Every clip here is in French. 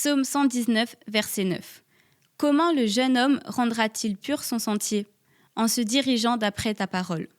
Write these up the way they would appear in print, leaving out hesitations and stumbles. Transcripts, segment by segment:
Psaume 119, verset 9. Comment le jeune homme rendra-t-il pur son sentier ? En se dirigeant d'après ta parole.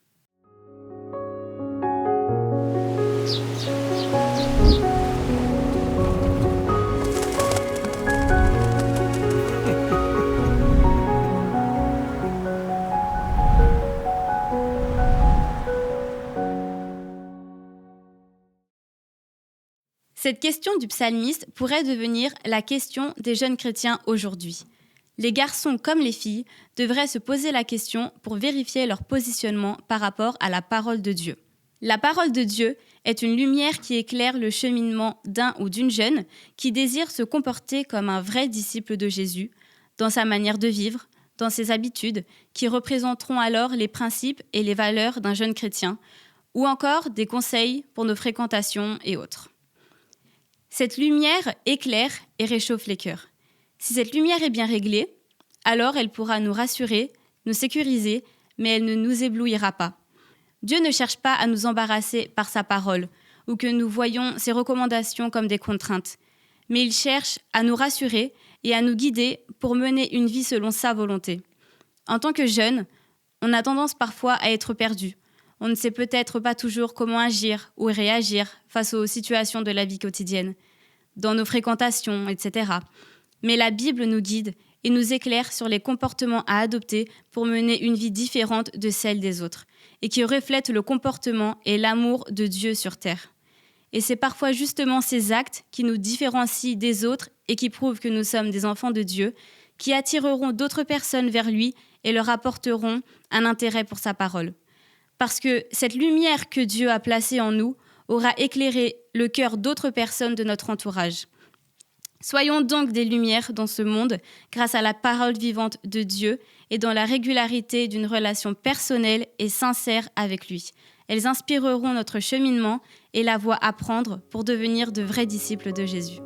Cette question du psalmiste pourrait devenir la question des jeunes chrétiens aujourd'hui. Les garçons comme les filles devraient se poser la question pour vérifier leur positionnement par rapport à la parole de Dieu. La parole de Dieu est une lumière qui éclaire le cheminement d'un ou d'une jeune qui désire se comporter comme un vrai disciple de Jésus, dans sa manière de vivre, dans ses habitudes, qui représenteront alors les principes et les valeurs d'un jeune chrétien, ou encore des conseils pour nos fréquentations et autres. Cette lumière éclaire et réchauffe les cœurs. Si cette lumière est bien réglée, alors elle pourra nous rassurer, nous sécuriser, mais elle ne nous éblouira pas. Dieu ne cherche pas à nous embarrasser par sa parole ou que nous voyions ses recommandations comme des contraintes, mais il cherche à nous rassurer et à nous guider pour mener une vie selon sa volonté. En tant que jeune, on a tendance parfois à être perdu. On ne sait peut-être pas toujours comment agir ou réagir face aux situations de la vie quotidienne, dans nos fréquentations, etc. Mais la Bible nous guide et nous éclaire sur les comportements à adopter pour mener une vie différente de celle des autres et qui reflète le comportement et l'amour de Dieu sur terre. Et c'est parfois justement ces actes qui nous différencient des autres et qui prouvent que nous sommes des enfants de Dieu, qui attireront d'autres personnes vers lui et leur apporteront un intérêt pour sa parole. Parce que cette lumière que Dieu a placée en nous aura éclairé le cœur d'autres personnes de notre entourage. Soyons donc des lumières dans ce monde grâce à la parole vivante de Dieu et dans la régularité d'une relation personnelle et sincère avec lui. Elles inspireront notre cheminement et la voie à prendre pour devenir de vrais disciples de Jésus.